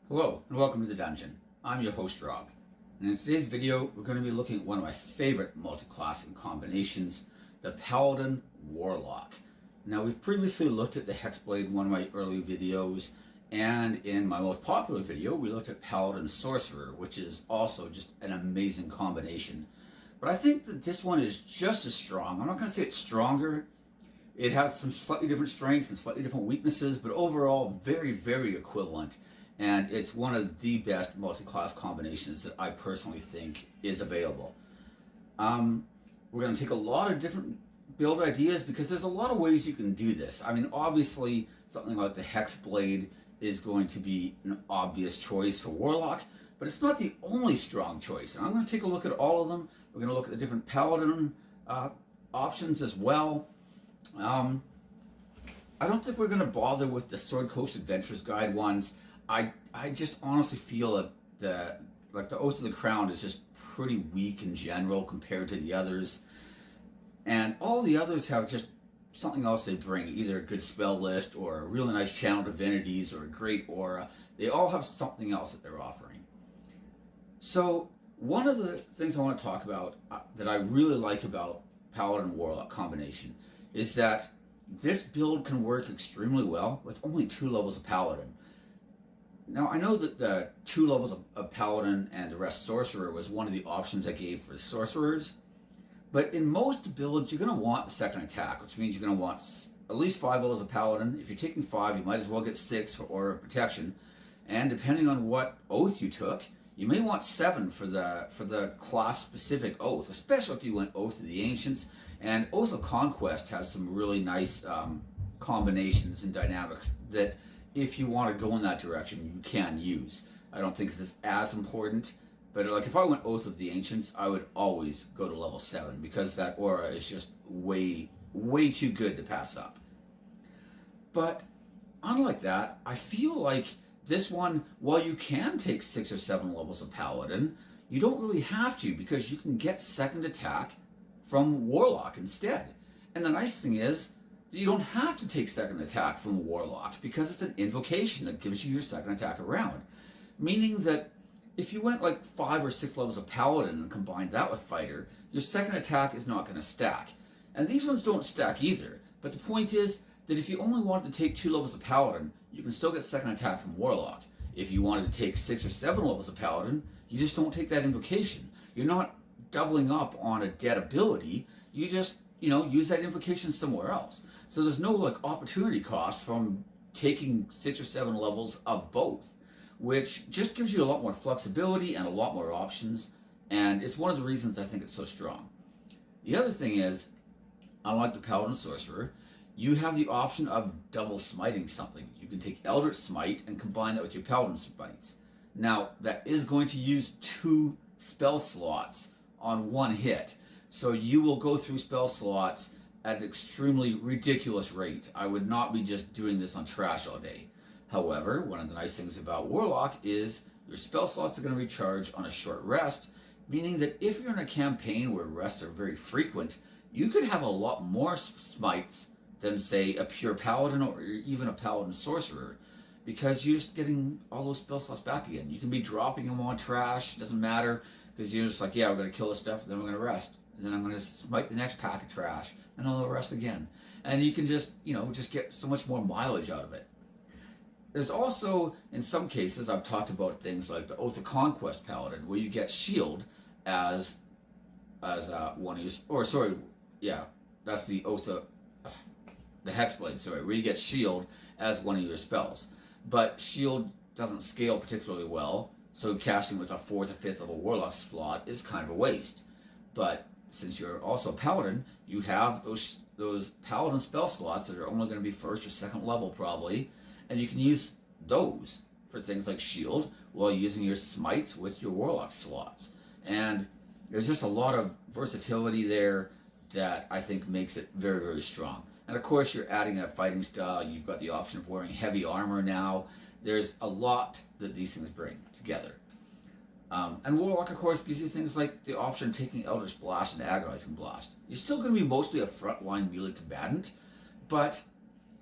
Hello and welcome to the dungeon. I'm your host Rob, and in today's video we're going to be looking at one of my favorite multi-classing combinations, the Paladin Warlock. Now we've previously looked at the Hexblade in one of my early videos, and in my most popular video we looked at Paladin Sorcerer, which is also just an amazing combination. But I think that this one is just as strong. I'm not going to say it's stronger. It has some slightly different strengths and slightly different weaknesses, but overall very, very equivalent. And it's one of the best multi-class combinations that I personally think is available. We're going to take a lot of different build ideas because there's a lot of ways you can do this. I mean, obviously, something like the Hexblade is going to be an obvious choice for Warlock, but it's not the only strong choice. And I'm going to take a look at all of them. We're going to look at the different Paladin options as well. I don't think we're going to bother with the Sword Coast Adventurers Guide ones. I just honestly feel that the Oath of the Crown is just pretty weak in general compared to the others. And all the others have just something else they bring, either a good spell list or a really nice channel divinities or a great aura. They all have something else that they're offering. So one of the things I want to talk about that I really like about Paladin Warlock combination is that this build can work extremely well with only 2 levels of Paladin. Now, I know that the 2 levels of Paladin and the rest Sorcerer was one of the options I gave for the Sorcerers. But in most builds, you're going to want a second attack, which means you're going to want at least 5 levels of Paladin. If you're taking 5, you might as well get 6 for Aura of Protection. And depending on what oath you took, you may want 7 for the class-specific oath, especially if you went Oath of the Ancients. And Oath of Conquest has some really nice combinations and dynamics that, if you want to go in that direction, you can use. I don't think this is as important, but like if I went Oath of the Ancients, I would always go to level 7 because that aura is just way, way too good to pass up. But unlike that, I feel like this one, while you can take 6 or 7 levels of Paladin, you don't really have to because you can get second attack from Warlock instead. And the nice thing is, you don't have to take second attack from Warlock because it's an invocation that gives you your second attack around. Meaning that if you went like 5 or 6 levels of Paladin and combined that with Fighter, your second attack is not going to stack. And these ones don't stack either. But the point is that if you only wanted to take 2 levels of Paladin, you can still get second attack from Warlock. If you wanted to take 6 or 7 levels of Paladin, you just don't take that invocation. You're not doubling up on a dead ability. You just, use that invocation somewhere else. So there's no opportunity cost from taking 6 or 7 levels of both, which just gives you a lot more flexibility and a lot more options, and it's one of the reasons I think it's so strong. The other thing is, unlike the Paladin Sorcerer, you have the option of double smiting something. You can take Eldritch Smite and combine that with your Paladin Smites. Now, that is going to use 2 spell slots on one hit, so you will go through spell slots at an extremely ridiculous rate. I would not be just doing this on trash all day. However, one of the nice things about Warlock is your spell slots are going to recharge on a short rest, meaning that if you're in a campaign where rests are very frequent, you could have a lot more smites than, say, a pure Paladin or even a Paladin Sorcerer, because you're just getting all those spell slots back again. You can be dropping them on trash, doesn't matter, because you're just like, yeah, we're going to kill this stuff, then we're going to rest. And then I'm going to smite the next pack of trash, and I'll rest again. And you can just get so much more mileage out of it. There's also, in some cases, I've talked about things like the Oath of Conquest Paladin, where you get Shield as one of your, that's the Oath of, the Hexblade, where you get Shield as one of your spells. But Shield doesn't scale particularly well, so casting with a 4th or 5th level Warlock slot is kind of a waste. But since you're also a Paladin, you have those Paladin spell slots that are only going to be 1st or 2nd level probably, and you can use those for things like Shield while using your Smites with your Warlock slots. And there's just a lot of versatility there that I think makes it very, very strong. And of course, you're adding a fighting style. You've got the option of wearing heavy armor now. There's a lot that these things bring together. And Warlock, of course, gives you things like the option of taking Eldritch Blast and Agonizing Blast. You're still going to be mostly a frontline melee combatant, but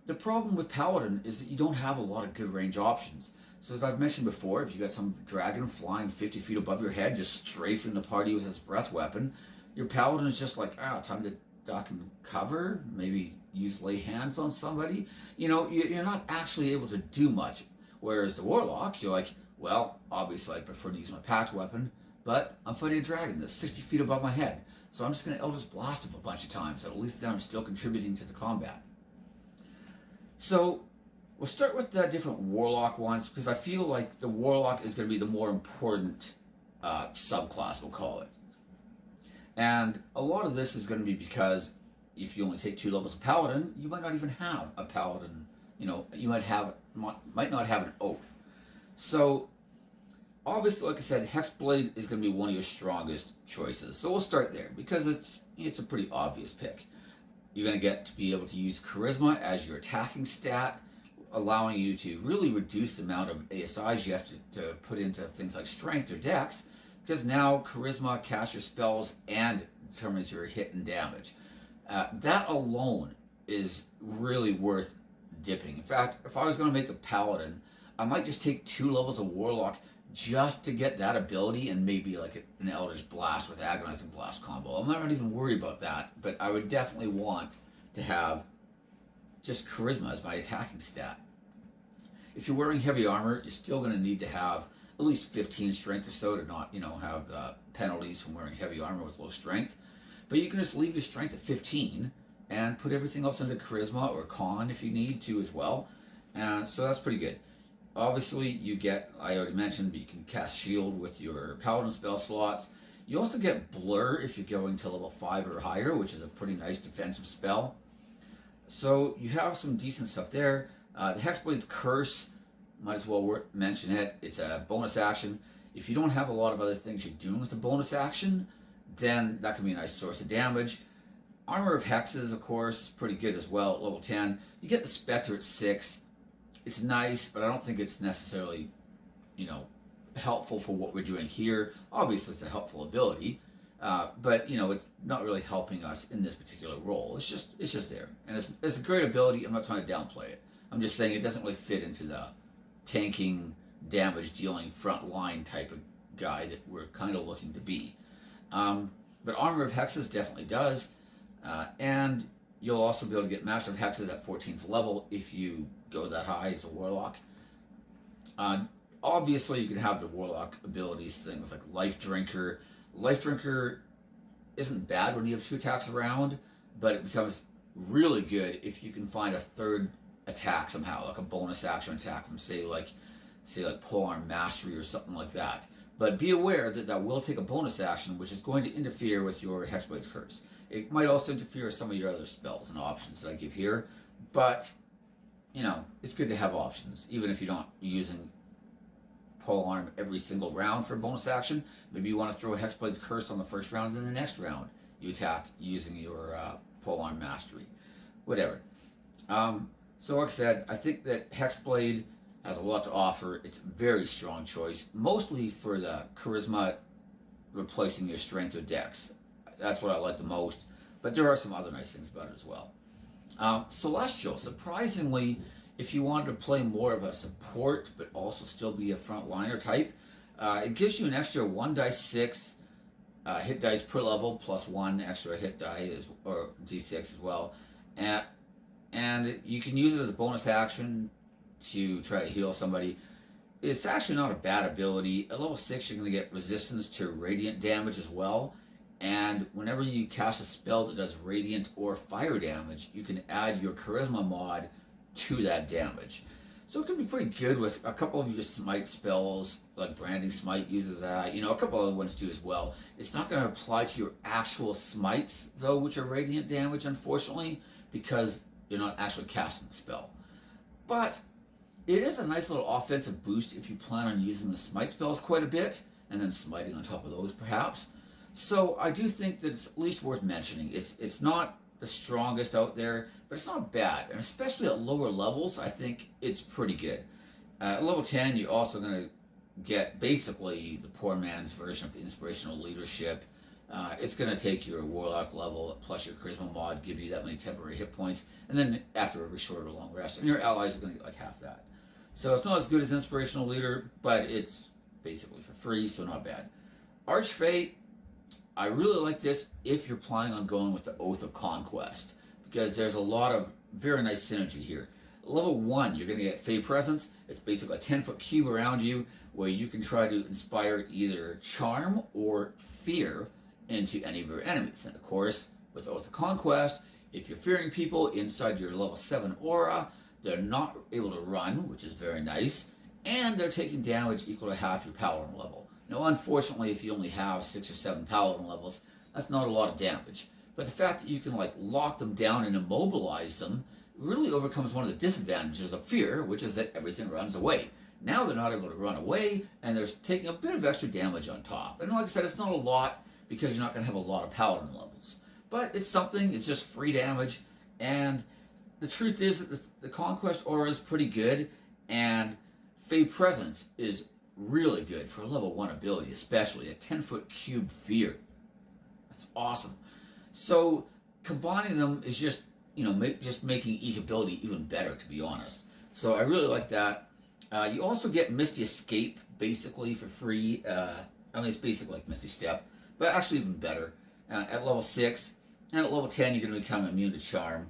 The problem with Paladin is that you don't have a lot of good range options. So as I've mentioned before, if you got some dragon flying 50 feet above your head, just strafing the party with his breath weapon, your Paladin is just like, time to duck and cover, maybe use lay hands on somebody. You're not actually able to do much. Whereas the Warlock, you're like, well, obviously I prefer to use my packed weapon, but I'm fighting a dragon that's 60 feet above my head. So I'm just going to Eldritch Blast him a bunch of times, and at least then I'm still contributing to the combat. So we'll start with the different Warlock ones, because I feel like the Warlock is going to be the more important subclass, we'll call it. And a lot of this is going to be because if you only take 2 levels of Paladin, you might not even have a Paladin. You might not have an Oath. So obviously, like I said, Hexblade is going to be one of your strongest choices. So we'll start there, because it's a pretty obvious pick. You're going to get to be able to use Charisma as your attacking stat, allowing you to really reduce the amount of ASIs you have to put into things like Strength or Dex, because now Charisma casts your spells and determines your hit and damage. That alone is really worth dipping. In fact, if I was going to make a Paladin, I might just take 2 levels of Warlock just to get that ability, and maybe like an Eldritch Blast with Agonizing Blast combo. I'm not even worried about that, but I would definitely want to have just Charisma as my attacking stat. If you're wearing heavy armor, you're still going to need to have at least 15 strength or so to not, have penalties from wearing heavy armor with low strength. But you can just leave your strength at 15 and put everything else into Charisma or Con if you need to as well. And so that's pretty good. Obviously, you get, I already mentioned, but you can cast Shield with your Paladin spell slots. You also get Blur if you're going to level 5 or higher, which is a pretty nice defensive spell. So you have some decent stuff there. The Hexblade's Curse, might as well mention it. It's a bonus action. If you don't have a lot of other things you're doing with the bonus action, then that can be a nice source of damage. Armor of Hexes, of course, is pretty good as well at level 10. You get the Spectre at 6. It's nice, but I don't think it's necessarily, helpful for what we're doing here. Obviously, it's a helpful ability, but it's not really helping us in this particular role. It's just there, and it's a great ability. I'm not trying to downplay it. I'm just saying it doesn't really fit into the tanking, damage dealing, front line type of guy that we're kind of looking to be. But Armor of Hexes definitely does, and you'll also be able to get Master of Hexes at 14th level if you go that high as a Warlock. Obviously, you can have the Warlock abilities, things like Life Drinker. Life Drinker isn't bad when you have 2 attacks around, but it becomes really good if you can find a third attack somehow, like a bonus action attack from say like Polearm Mastery or something like that. But be aware that will take a bonus action, which is going to interfere with your Hexblade's Curse. It might also interfere with some of your other spells and options that I give here, but it's good to have options, even if you're not using Polearm every single round for a bonus action. Maybe you want to throw a Hexblade's Curse on the first round, and then the next round you attack using your Polearm Mastery. Whatever. So like I said, I think that Hexblade has a lot to offer. It's a very strong choice, mostly for the Charisma replacing your Strength or Dex. That's what I like the most, but there are some other nice things about it as well. Celestial, surprisingly, if you wanted to play more of a support but also still be a frontliner type, it gives you an extra 1d6 hit dice per level plus 1 extra hit die or d6 as well, and you can use it as a bonus action to try to heal somebody. It's actually not a bad ability. At level 6, you're going to get resistance to radiant damage as well. And whenever you cast a spell that does radiant or fire damage, you can add your charisma mod to that damage. So it can be pretty good with a couple of your smite spells, like Branding Smite uses that. A couple other ones do as well. It's not going to apply to your actual smites, though, which are radiant damage, unfortunately, because you're not actually casting the spell. But it is a nice little offensive boost if you plan on using the smite spells quite a bit, and then smiting on top of those, perhaps. So I do think that it's at least worth mentioning. It's not the strongest out there, but it's not bad. And especially at lower levels, I think it's pretty good. At level 10, you're also going to get basically the poor man's version of inspirational leadership. It's going to take your Warlock level plus your Charisma mod, give you that many temporary hit points, and then after a short or long rest, and your allies are going to get like half that. So it's not as good as Inspirational Leader, but it's basically for free, so not bad. Archfey, I really like this if you're planning on going with the Oath of Conquest, because there's a lot of very nice synergy here. Level 1, you're going to get Fey Presence. It's basically a 10-foot cube around you where you can try to inspire either charm or fear into any of your enemies. And of course, with Oath of Conquest, if you're fearing people inside your level 7 aura, they're not able to run, which is very nice, and they're taking damage equal to half your Paladin level. Now, unfortunately, if you only have 6 or 7 Paladin levels, that's not a lot of damage. But the fact that you can like lock them down and immobilize them really overcomes one of the disadvantages of fear, which is that everything runs away. Now they're not able to run away, and they're taking a bit of extra damage on top. And like I said, it's not a lot because you're not going to have a lot of Paladin levels. But it's something, it's just free damage, and the truth is that the Conquest aura is pretty good, and Fey Presence is really good for a level 1 ability, especially a 10-foot cube fear. That's awesome. So combining them is just, just making each ability even better, to be honest. So I really like that. You also get Misty Escape, basically, for free. It's basically like Misty Step, but actually even better. At level 6, and at level 10, you're going to become immune to Charm.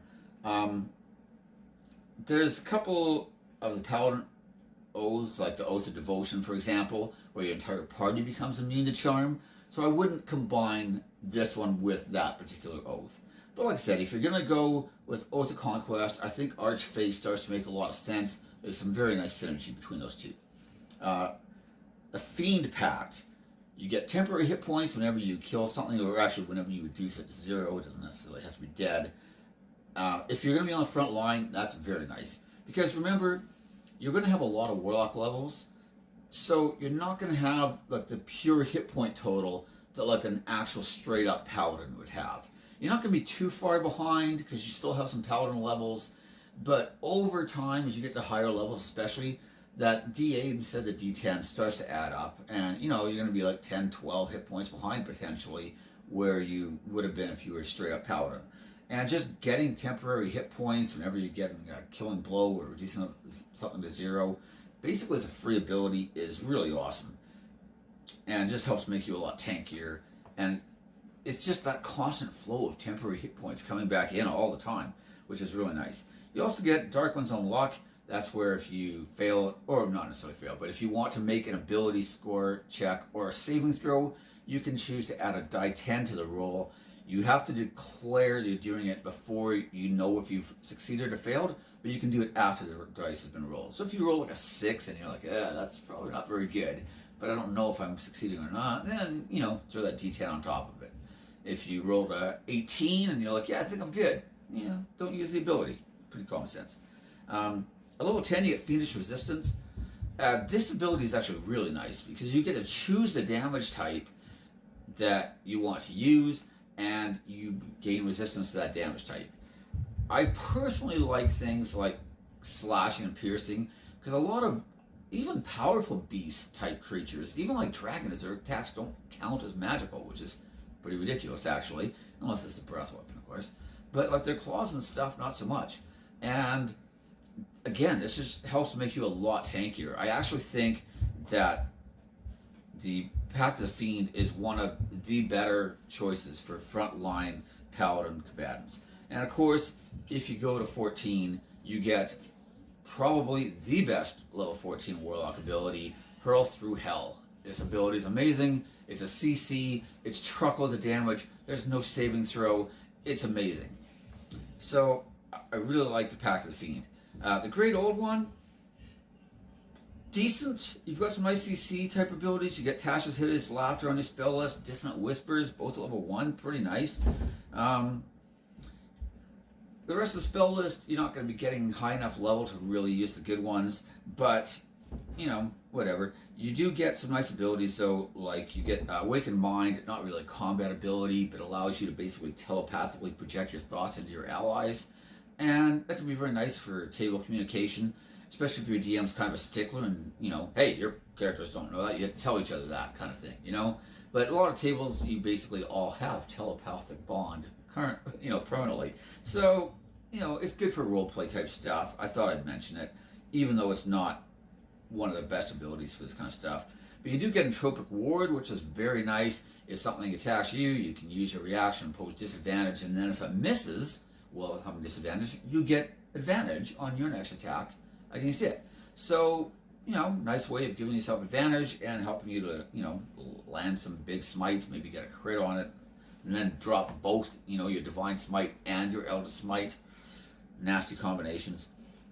There's a couple of the Paladin oaths, like the Oath of Devotion, for example, where your entire party becomes immune to Charm. So I wouldn't combine this one with that particular oath. But like I said, if you're going to go with Oath of Conquest, I think Archfey starts to make a lot of sense. There's some very nice synergy between those two. The Fiend Pact. You get temporary hit points whenever you kill something, or actually whenever you reduce it to 0. It doesn't necessarily have to be dead. If you're going to be on the front line, that's very nice. Because remember, you're going to have a lot of Warlock levels, so you're not going to have like the pure hit point total that like an actual straight up Paladin would have. You're not going to be too far behind because you still have some Paladin levels, but over time, as you get to higher levels especially, that D8 instead of D10 starts to add up, and you're going to be like 10, 12 hit points behind potentially where you would have been if you were straight up Paladin. And just getting temporary hit points whenever you're getting a killing blow or reducing something to 0, basically as a free ability, is really awesome. And just helps make you a lot tankier. And it's just that constant flow of temporary hit points coming back in all the time, which is really nice. You also get Dark One's Own Luck. That's where if you fail, or not necessarily fail, but if you want to make an ability score check or a saving throw, you can choose to add a die 10 to the roll. You have to declare you're doing it before you know if you've succeeded or failed, but you can do it after the dice has been rolled. So if you roll like a 6 and you're like, that's probably not very good, but I don't know if I'm succeeding or not, then, throw that D10 on top of it. If you rolled a 18 and you're like, I think I'm good, don't use the ability. Pretty common sense. At level 10, you get Fiendish Resistance. This ability is actually really nice because you get to choose the damage type that you want to use, and you gain resistance to that damage type. I personally like things like slashing and piercing, because a lot of even powerful beast type creatures, even like dragons, their attacks don't count as magical, which is pretty ridiculous actually, unless it's a breath weapon, of course. But like their claws and stuff, not so much. And again, this just helps make you a lot tankier. I actually think that the Pact of the Fiend is one of the better choices for frontline Paladin combatants. And of course, if you go to 14, you get probably the best level 14 Warlock ability, Hurl Through Hell. This ability is amazing. It's a CC. It's truckloads of damage. There's no saving throw. It's amazing. So I really like the Pact of the Fiend. The Great Old One, decent. You've got some nice CC type abilities. You get Tasha's Hideous Laughter on your spell list, Dissonant Whispers, both at level 1, pretty nice. The rest of the spell list, you're not going to be getting high enough level to really use the good ones, but, whatever. You do get some nice abilities, though, like you get Awakened Mind, not really a combat ability, but allows you to basically telepathically project your thoughts into your allies. And that can be very nice for table communication, especially if your DM's kind of a stickler and, you know, hey, your characters don't know that. You have to tell each other that kind of thing, you know? But a lot of tables, you basically all have telepathic bond permanently. So, you know, it's good for roleplay type stuff. I thought I'd mention it, even though it's not one of the best abilities for this kind of stuff. But you do get Entropic Ward, which is very nice. If something attacks you, you can use your reaction, impose disadvantage, and then if it misses, well, having disadvantage, you get advantage on your next attack against it. So, you know, nice way of giving yourself advantage and helping you to, you know, land some big smites, maybe get a crit on it, and then drop both, you know, your Divine Smite and your Eldest Smite. Nasty combinations.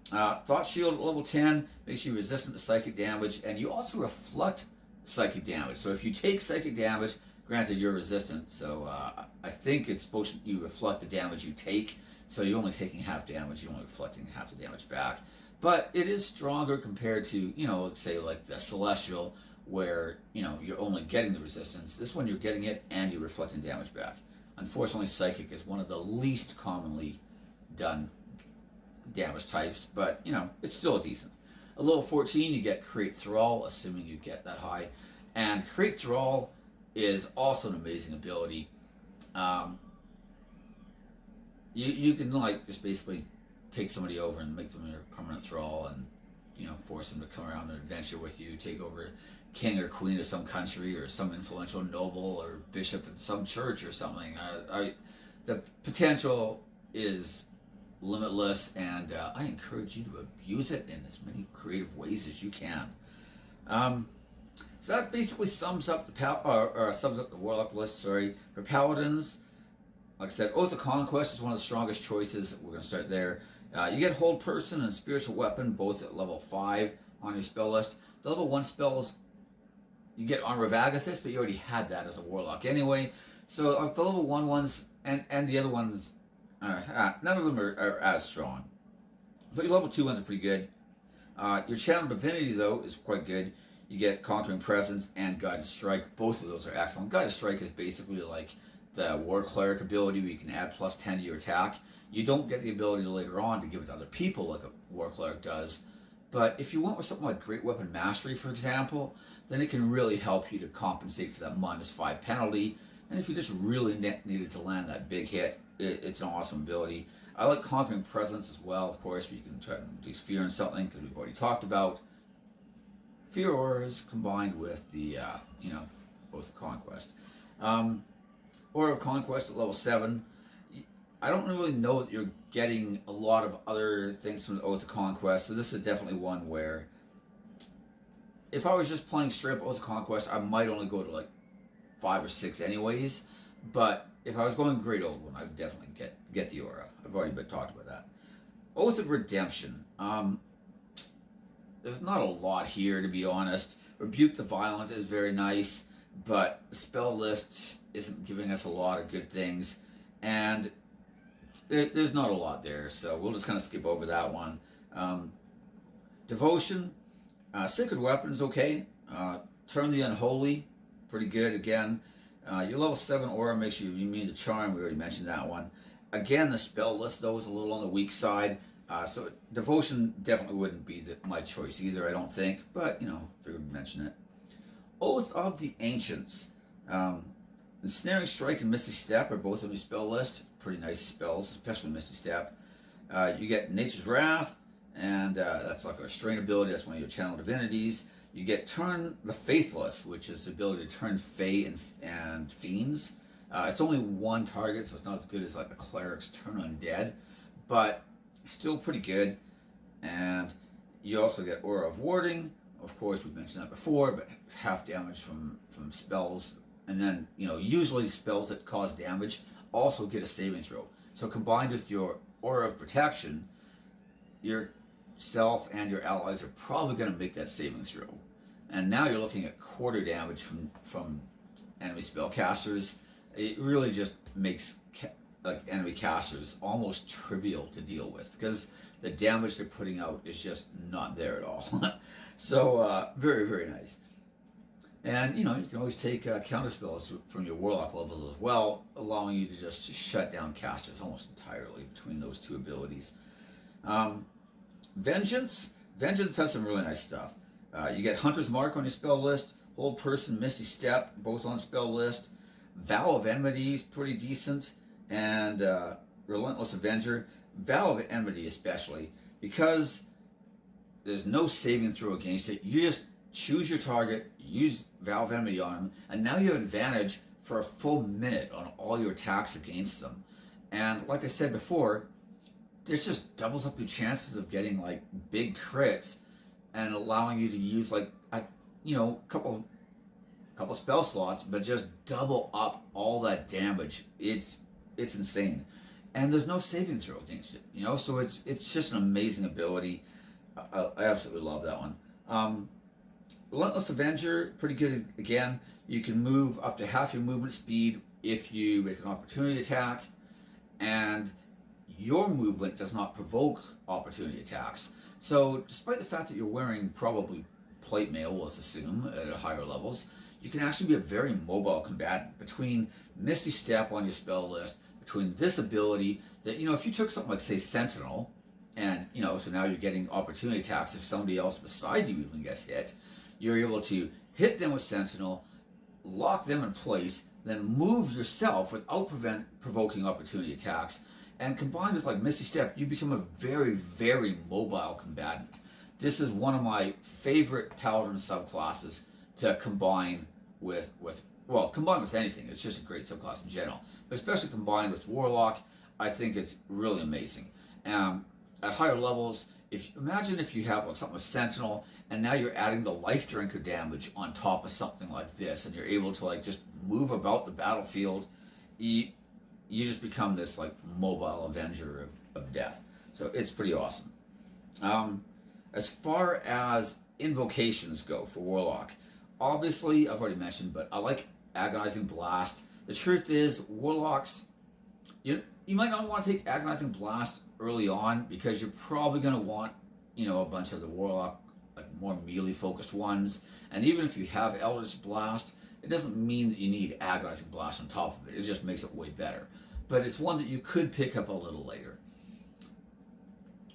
Thought Shield at level 10 makes you resistant to psychic damage, and you also reflect psychic damage. So if you take psychic damage, granted you're resistant, so I think it's supposed to you reflect the damage you take, so you're only taking half damage, you're only reflecting half the damage back. But it is stronger compared to, you know, say like the Celestial, where, you know, you're only getting the resistance. This one you're getting it and you're reflecting damage back. Unfortunately, Psychic is one of the least commonly done damage types, but, you know, it's still decent. At level 14, you get Create Thrall, assuming you get that high. And Create Thrall is also an amazing ability. You can, like, just basically take somebody over and make them your permanent thrall and, you know, force them to come around and adventure with you, take over king or queen of some country or some influential noble or bishop in some church or something. The potential is limitless, and I encourage you to abuse it in as many creative ways as you can. So that basically sums up the Warlock list. Sorry, for Paladins. Like I said, Oath of Conquest is one of the strongest choices. We're going to start there. You get Hold Person and Spiritual Weapon, both at level 5 on your spell list. The level 1 spells, you get Armor of Agathis, but you already had that as a Warlock anyway. So the level 1 ones and the other ones, none of them are as strong. But your level 2 ones are pretty good. Your Channel Divinity, though, is quite good. You get Conquering Presence and Guided Strike. Both of those are excellent. Guided Strike is basically like the War Cleric ability where you can add plus 10 to your attack. You don't get the ability later on to give it to other people like a War Cleric does. But if you went with something like Great Weapon Mastery, for example, then it can really help you to compensate for that -5 penalty. And if you just really needed to land that big hit, it's an awesome ability. I like Conquering Presence as well, of course, where you can try to reduce fear in something, because we've already talked about fear auras combined with the, Oath of Conquest. Aura of Conquest at level 7. I don't really know that you're getting a lot of other things from the Oath of Conquest, so this is definitely one where if I was just playing straight up Oath of Conquest, I might only go to like 5 or 6 anyways, but if I was going Great Old One, I would definitely get the Aura. I've already talked about that. Oath of Redemption. There's not a lot here, to be honest. Rebuke the Violent is very nice, but the spell list isn't giving us a lot of good things, and there's not a lot there, so we'll just kind of skip over that one. Devotion, Sacred Weapon is okay. Turn the Unholy, pretty good again. Your level 7 aura makes you immune to charm. We already mentioned that one. Again, the spell list though is a little on the weak side, so Devotion definitely wouldn't be my choice either, I don't think, but, you know, figured to mention it. Oath of the Ancients. Ensnaring Strike and Misty Step are both on your spell list. Pretty nice spells, especially Misty Step. You get Nature's Wrath, and that's like a restraint ability. That's one of your channel divinities. You get Turn the Faithless, which is the ability to turn Fae and Fiends. It's only one target, so it's not as good as like the Cleric's Turn Undead, but still pretty good. And you also get Aura of Warding. Of course, we mentioned that before, but half damage from spells. And then, you know, usually spells that cause damage also get a saving throw. So combined with your Aura of Protection, yourself and your allies are probably going to make that saving throw. And now you're looking at quarter damage from enemy spellcasters. It really just makes enemy casters almost trivial to deal with, because the damage they're putting out is just not there at all. So very, very nice. And, you know, you can always take counterspells from your Warlock levels as well, allowing you to just shut down casters almost entirely between those two abilities. Vengeance. Vengeance has some really nice stuff. You get Hunter's Mark on your spell list, Hold Person, Misty Step, both on spell list. Vow of Enmity is pretty decent, and Relentless Avenger. Vow of Enmity especially, because there's no saving throw against it. You just choose your target, use Vow of Enmity on them, and now you have advantage for a full minute on all your attacks against them. And like I said before, this just doubles up your chances of getting like big crits and allowing you to use like a couple spell slots, but just double up all that damage. It's insane, and there's no saving throw against it. So it's just an amazing ability. I absolutely love that one. Relentless Avenger, pretty good again. You can move up to half your movement speed if you make an opportunity attack, and your movement does not provoke opportunity attacks. So despite the fact that you're wearing probably plate mail, let's assume, at higher levels, you can actually be a very mobile combatant. Between Misty Step on your spell list, between this ability that, if you took something like, say, Sentinel, and, so now you're getting opportunity attacks if somebody else beside you even gets hit, you're able to hit them with Sentinel, lock them in place, then move yourself without provoking opportunity attacks, and combined with like Misty Step, you become a very, very mobile combatant. This is one of my favorite Paladin subclasses to combine with anything. It's just a great subclass in general, but especially combined with Warlock, I think it's really amazing. At higher levels, imagine if you have like something with Sentinel, and now you're adding the Life Drinker damage on top of something like this, and you're able to like just move about the battlefield. You just become this like mobile avenger of death. So it's pretty awesome. As far as invocations go for Warlock, obviously I've already mentioned, but I like Agonizing Blast. The truth is, Warlocks, you might not want to take Agonizing Blast early on, because you're probably going to want a bunch of the Warlock, like more melee focused ones. And even if you have Eldritch Blast, it doesn't mean that you need Agonizing Blast on top of it. It just makes it way better. But it's one that you could pick up a little later.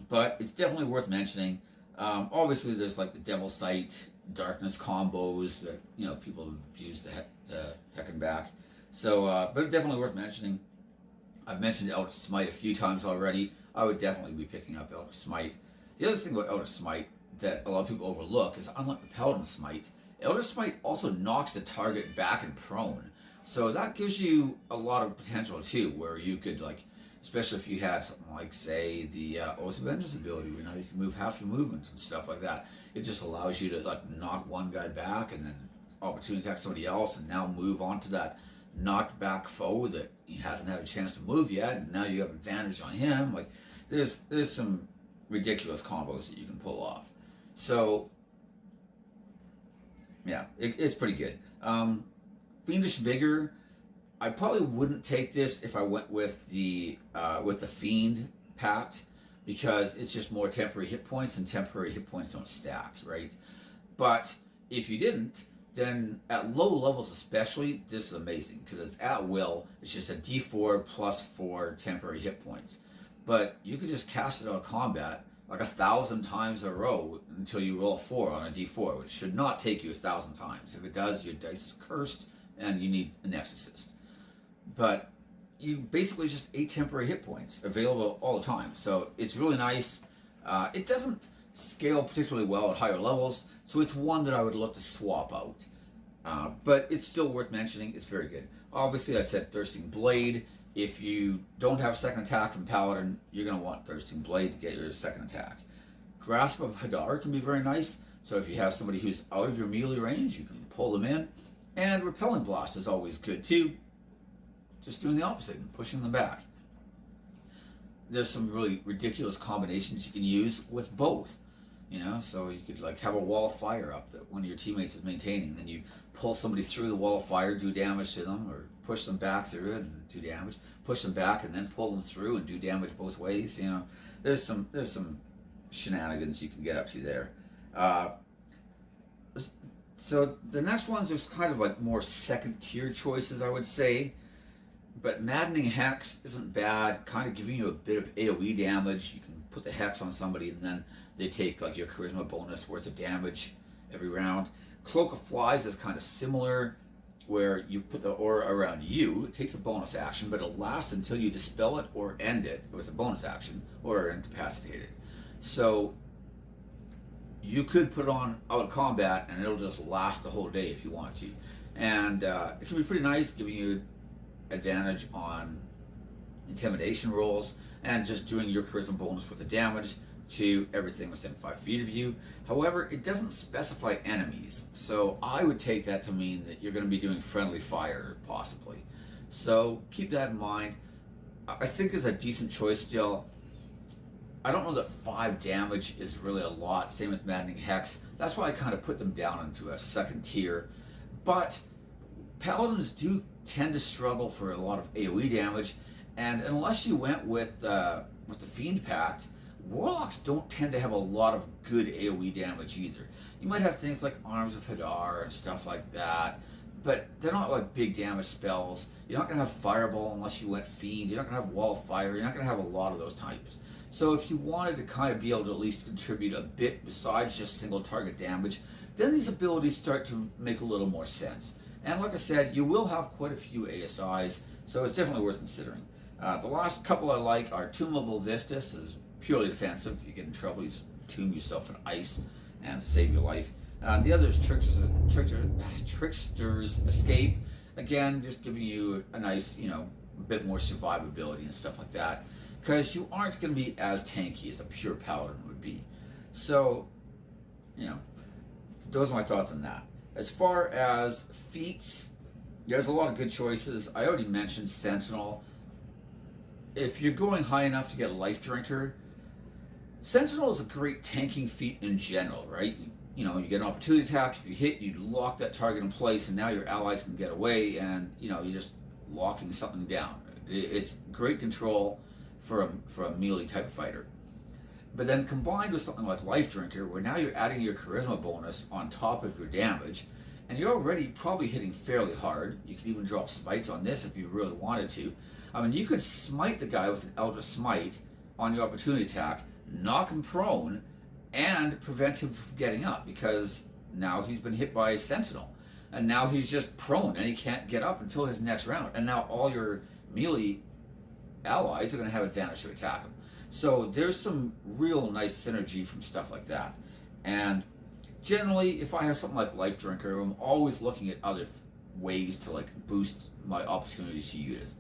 But it's definitely worth mentioning. Obviously, there's like the Devil Sight, Darkness combos that people have abused the heck and back. So, but definitely worth mentioning. I've mentioned Eldritch Smite a few times already. I would definitely be picking up Eldritch Smite. The other thing about Eldritch Smite that a lot of people overlook is, unlike the Paladin Smite, Eldritch Smite also knocks the target back and prone. So that gives you a lot of potential too, where you could, like, especially if you had something like, say, the Oath of Vengeance ability, where now you can move half your movement and stuff like that. It just allows you to like knock one guy back and then opportunity attack somebody else, and now move on to that knocked back foe that he hasn't had a chance to move yet, and now you have advantage on him. Like, there's some ridiculous combos that you can pull off. So yeah, it's pretty good. Fiendish Vigor, I probably wouldn't take this if I went with the Fiend pact, because it's just more temporary hit points, and temporary hit points don't stack, right? But if you didn't, then at low levels especially, this is amazing, because it's at will. It's just a d4 plus 4 temporary hit points. But you could just cast it out of combat like 1,000 times in a row until you roll a 4 on a d4, which should not take you 1,000 times. If it does, your dice is cursed and you need an exorcist. But you basically just 8 temporary hit points available all the time. So it's really nice. It doesn't scale particularly well at higher levels, so it's one that I would look to swap out. But it's still worth mentioning. It's very good. Obviously, I said Thirsting Blade. If you don't have second attack from Paladin, you're going to want Thirsting Blade to get your second attack. Grasp of Hadar can be very nice. So if you have somebody who's out of your melee range, you can pull them in. And Repelling Blast is always good too. Just doing the opposite and pushing them back. There's some really ridiculous combinations you can use with both. So you could like have a wall of fire up that one of your teammates is maintaining, then you pull somebody through the wall of fire, do damage to them, or push them back through it and do damage, push them back and then pull them through and do damage both ways. There's some shenanigans you can get up to there. So the next ones are kind of like more second tier choices, I would say. But Maddening Hex isn't bad, kind of giving you a bit of AoE damage. You can put the hex on somebody, and then they take like your charisma bonus worth of damage every round. Cloak of Flies is kind of similar, where you put the aura around you. It takes a bonus action, but it lasts until you dispel it or end it with a bonus action or are incapacitated. So you could put it on out of combat and it'll just last the whole day if you want to. And it can be pretty nice, giving you advantage on intimidation rolls and just doing your charisma bonus with the damage to everything within 5 feet of you. However, it doesn't specify enemies, so I would take that to mean that you're going to be doing friendly fire, possibly. So keep that in mind. I think it's a decent choice still. I don't know that 5 damage is really a lot, same with Maddening Hex. That's why I kind of put them down into a second tier. But Paladins do tend to struggle for a lot of AoE damage, and unless you went with the Fiend Pact, Warlocks don't tend to have a lot of good AoE damage either. You might have things like Arms of Hadar and stuff like that, but they're not like big damage spells. You're not going to have Fireball unless you went Fiend. You're not going to have Wall of Fire. You're not going to have a lot of those types. So if you wanted to kind of be able to at least contribute a bit besides just single target damage, then these abilities start to make a little more sense. And like I said, you will have quite a few ASIs, so it's definitely worth considering. The last couple I like are Tomb of Volvistus, is purely defensive. If you get in trouble, you just tomb yourself in ice and save your life. The other is Trickster's Escape. Again, just giving you a nice, a bit more survivability and stuff like that, because you aren't going to be as tanky as a pure Paladin would be. So, those are my thoughts on that. As far as feats, there's a lot of good choices. I already mentioned Sentinel. If you're going high enough to get Life Drinker, Sentinel is a great tanking feat in general, right? You get an opportunity attack. If you hit, you lock that target in place, and now your allies can get away, and you're just locking something down. It's great control for a melee type of fighter. But then combined with something like Life Drinker, where now you're adding your charisma bonus on top of your damage, and you're already probably hitting fairly hard. You could even drop smites on this if you really wanted to. I mean, you could smite the guy with an Eldritch Smite on your opportunity attack, knock him prone, and prevent him from getting up, because now he's been hit by a Sentinel. And now he's just prone, and he can't get up until his next round. And now all your melee allies are going to have advantage to attack him. So there's some real nice synergy from stuff like that. And generally, if I have something like Life Drinker, I'm always looking at other ways to boost my opportunities to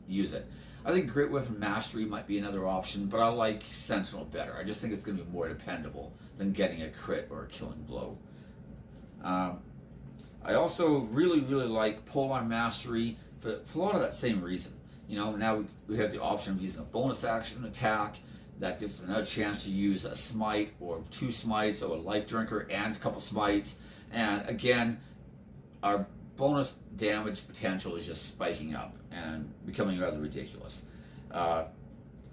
use it. I think Great Weapon Mastery might be another option, but I like Sentinel better. I just think it's going to be more dependable than getting a crit or a killing blow. I also really, really like Polearm Mastery for a lot of that same reason. Now we have the option of using a bonus action attack. That gives us another chance to use a smite or 2 smites or a Life Drinker and a couple smites. And again, our bonus damage potential is just spiking up and becoming rather ridiculous.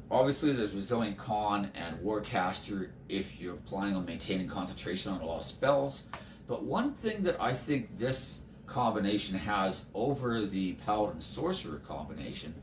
Obviously, there's Resilient Con and Warcaster if you're planning on maintaining concentration on a lot of spells. But one thing that I think this combination has over the Paladin Sorcerer combination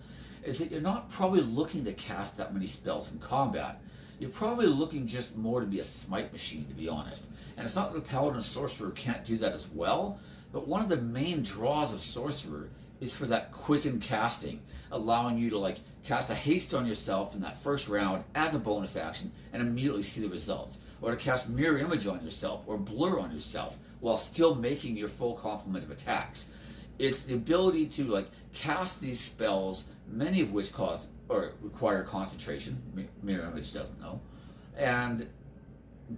is that you're not probably looking to cast that many spells in combat. You're probably looking just more to be a smite machine, to be honest. And it's not that the Paladin Sorcerer can't do that as well, but one of the main draws of Sorcerer is for that quickened casting, allowing you to cast a haste on yourself in that first round as a bonus action and immediately see the results. Or to cast Mirror Image on yourself or Blur on yourself while still making your full complement of attacks. It's the ability to cast these spells, many of which cause or require concentration. Mirror Image doesn't know, and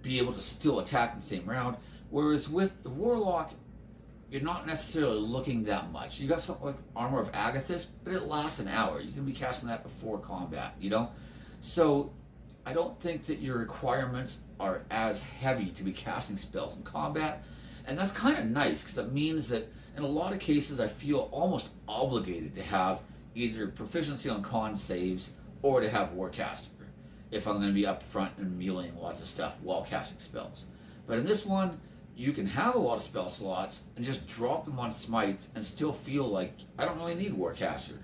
be able to still attack in the same round. Whereas with the Warlock, you're not necessarily looking that much. You got something like Armor of Agathis, but it lasts an hour. You can be casting that before combat, So I don't think that your requirements are as heavy to be casting spells in combat. And that's kind of nice, because that means that in a lot of cases I feel almost obligated to have either proficiency on con saves or to have Warcaster if I'm going to be up front and meleeing lots of stuff while casting spells. But in this one, you can have a lot of spell slots and just drop them on smites and still feel like I don't really need Warcaster.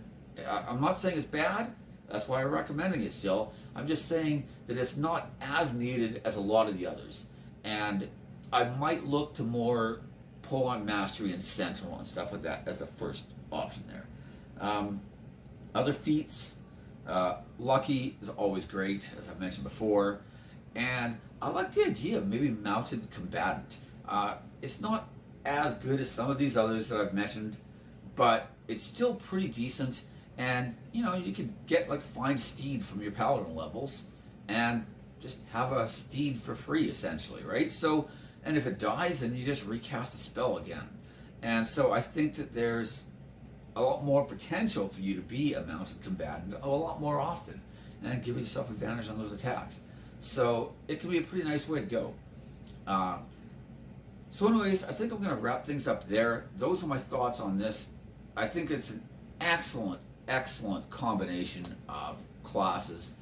I'm not saying it's bad. That's why I'm recommending it still. I'm just saying that it's not as needed as a lot of the others. And I might look to more pull on mastery and sentinel and stuff like that as the first option there. Other feats, lucky is always great, as I've mentioned before. And I like the idea of maybe mounted combatant. It's not as good as some of these others that I've mentioned, but it's still pretty decent. And you know, you could get like find steed from your paladin levels and just have a steed for free essentially, right? So, and if it dies, then you just recast the spell again. And so I think that there's a lot more potential for you to be a mounted combatant a lot more often and give yourself advantage on those attacks. So it can be a pretty nice way to go. So anyways, I think I'm going to wrap things up there. Those are my thoughts on this. I think it's an excellent combination of classes.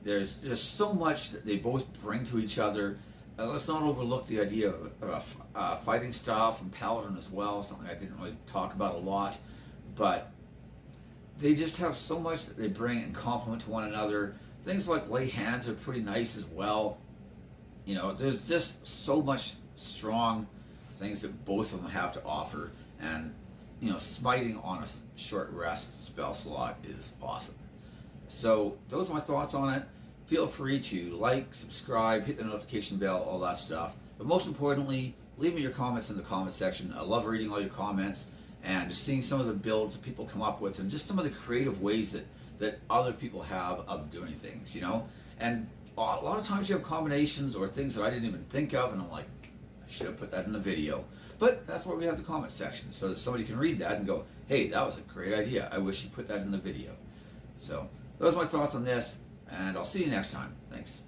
There's just so much that they both bring to each other. Let's not overlook the idea of a fighting style from Paladin as well, something I didn't really talk about a lot, but they just have so much that they bring and complement to one another. Things like lay hands are pretty nice as well. You know, there's just so much strong things that both of them have to offer, and you know, smiting on a short rest spell slot is awesome. So those are my thoughts on it. Feel free to like, subscribe, hit the notification bell, all that stuff. But most importantly, leave me your comments in the comment section. I love reading all your comments and just seeing some of the builds that people come up with and just some of the creative ways that other people have of doing things, you know? And a lot of times you have combinations or things that I didn't even think of, and I'm like, I should have put that in the video. But that's where we have the comment section, so that somebody can read that and go, hey, that was a great idea. I wish you put that in the video. So those are my thoughts on this, and I'll see you next time. Thanks.